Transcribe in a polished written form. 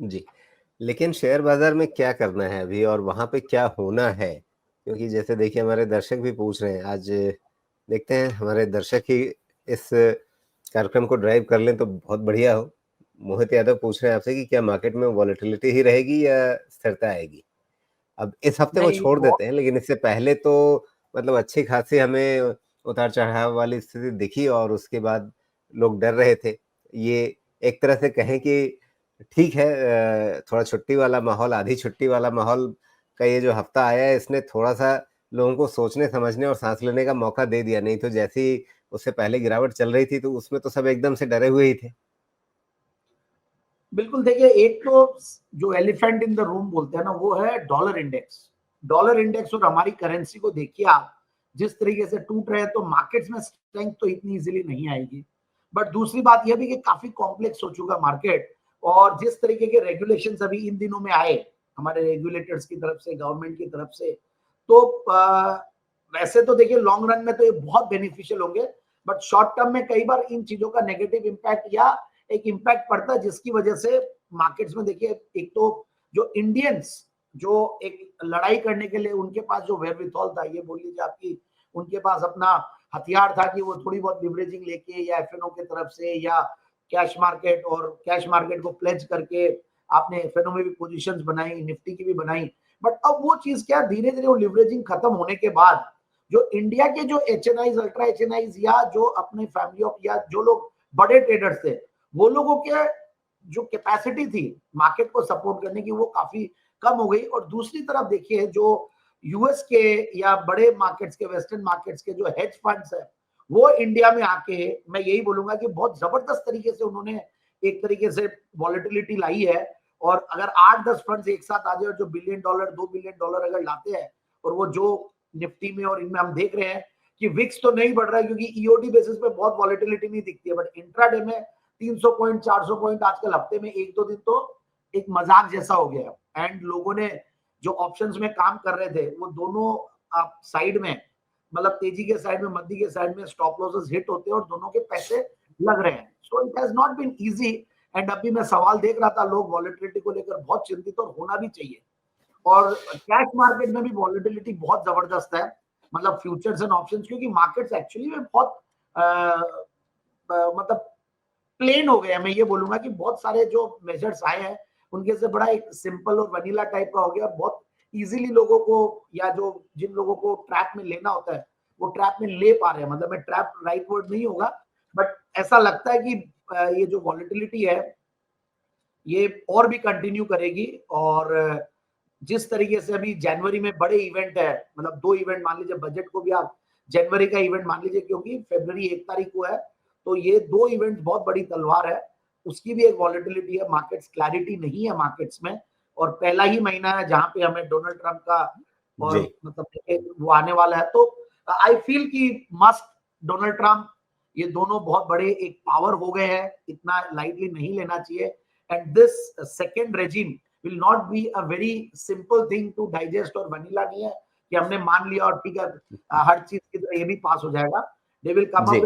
जी। लेकिन शेयर बाज़ार में क्या करना है अभी और वहाँ पे क्या होना है? क्योंकि जैसे देखिए हमारे दर्शक भी पूछ रहे हैं, आज देखते हैं हमारे दर्शक ही इस कार्यक्रम को ड्राइव कर लें तो बहुत बढ़िया हो। मोहित यादव पूछ रहे हैं आपसे कि क्या मार्केट में वॉलेटिलिटी ही रहेगी या स्थिरता आएगी? अब इस हफ्ते को नहीं छोड़ बहुत देते हैं, लेकिन इससे पहले तो मतलब अच्छी खासी हमें उतार-चढ़ाव वाली स्थिति दिखी और उसके बाद लोग डर रहे थे। ये एक तरह से कहें कि ठीक है, थोड़ा छुट्टी वाला माहौल, आधी छुट्टी वाला माहौल का ये जो हफ्ता आया है, इसने थोड़ा-सा लोगों को सोचने, समझने और साँस लेने का मौका दे दिया। नहीं तो जैसी उससे पहले गिरावट चल रही थी, तो उसमें तो सब एकदम से डरे हुए ही थे। बिल्कुल देखिए, एक तो जो एलिफेंट इन द रूम बोलते हैं ना, वो है डॉलर इंडेक्स। डॉलर इंडेक्स और हमारी करेंसी को देखिए आप, जिस तरीके से टूट रहे हैं, तो मार्केट्स में स्ट्रेंथ तो इतनी इजीली नहीं आएगी। बट दूसरी बात यह भी कि काफी कॉम्प्लेक्स हो चुका मार्केट, और जिस तरीके के रेगुलेशंस अभी इन दिनों में आए हमारे रेगुलेटर्स की तरफ से, गवर्नमेंट की तरफ से, तो वैसे तो देखिए लॉन्ग रन में तो ये बहुत बेनिफिशियल होंगे, बट शॉर्ट टर्म में कई बार इन चीजों का नेगेटिव इम्पैक्ट या एक इम्पैक्ट पड़ता है, जिसकी वजह से मार्केट्स में देखिए, एक तो जो इंडियंस जो एक लड़ाई करने के लिए उनके पास जो वेयरविथॉल था, ये बोल लीजिए आपकी, उनके पास अपना हथियार था कि वो थोड़ी बहुत लिवरेजिंग लेके या एफएनओ की तरफ से या कैश मार्केट को प्लेज करके आपने एफएनओ में भी पोजीशंस बनाई, निफ्टी की भी बनाई। बट अब वो चीज क्या, धीरे धीरे वो लिवरेजिंग खत्म होने के बाद जो इंडिया के जो एचएनआईज, अल्ट्रा एचएनआईज या जो अपने फैमिली ऑफ या जो लोग बड़े ट्रेडर्स थे, वो लोगों के जो कैपेसिटी थी मार्केट को सपोर्ट करने की, वो काफी कम हो गई। और दूसरी तरफ देखिए, जो यूएस के या बड़े मार्केट्स के, वेस्टर्न मार्केट्स के जो हेज फंड्स है, वो इंडिया में आके, मैं यही बोलूंगा कि बहुत जबरदस्त तरीके से उन्होंने एक तरीके से वॉलेटिलिटी लाई है। और अगर 8-10 फंड्स एक साथ आ जाए और जो बिलियन डॉलर, $2 बिलियन अगर लाते हैं, और वो जो निफ्टी में और इनमें हम देख रहे हैं कि विक्स तो नहीं बढ़ रहा है क्योंकि ईओडी बेसिस पे बहुत वॉलेटिलिटी नहीं दिखती है, बट इंट्राडे में 300 पॉइंट, 400 पॉइंट आजकल हफ्ते में 1-2 दिन तो एक मजाक जैसा हो गया है। एंड लोगों ने जो ऑप्शंस में काम कर रहे थे, वो दोनों आप साइड में, मतलब तेजी के साइड में, मंदी के साइड में स्टॉप लॉसेस हिट होते हैं और दोनों के पैसे लग रहे हैं। So it has not been easy. And अभी मैं सवाल देख रहा था, लोग वॉलेटिलिटी को लेकर बहुत चिंतित, और होना भी चाहिए। और कैश मार्केट में भी वॉलेटिलिटी बहुत जबरदस्त है, मतलब फ्यूचर्स एंड ऑप्शंस, क्योंकि मार्केट्स एक्चुअली में बहुत मतलब प्लेन हो गया। मैं ये बोलूंगा कि बहुत सारे जो मेजर्स आए हैं, उनके से बड़ा एक सिंपल और वनीला टाइप का हो गया, बहुत इजीली लोगों को, या जो जिन लोगों को ट्रैप में लेना होता है, वो ट्रैप में ले पा रहे हैं। मतलब मैं ट्रैप राइट वर्ड नहीं होगा, बट ऐसा लगता है कि ये जो वॉलेटिलिटी है, ये और भी कंटिन्यू करेगी। और जिस तरीके से अभी जनवरी में बड़े इवेंट है, मतलब 2 इवेंट मान लीजिए, बजट को भी आप जनवरी का इवेंट मान लीजिए, क्योंकि फरवरी 1 तारीख को है, तो ये 2 इवेंट बहुत बड़ी तलवार है। उसकी भी एक वॉलेटिलिटी है, मार्केट्स क्लैरिटी नहीं है मार्केट्स में, और पहला ही महीना है जहां पे हमें डोनाल्ड ट्रंप का और जी। मतलब वो आने वाला है। तो आई फील कि मस्ट डोनाल्ड ट्रंप, ये दोनों बहुत बड़े एक पावर हो गए हैं, इतना लाइटली नहीं लेना चाहिए। And this second regime will not be a very simple thing to digest, और वनीला नहीं है कि हमने मान लिया और ठीक है हर चीज की तरह ये भी पास हो जाएगा। दे विल कम अप जी। विद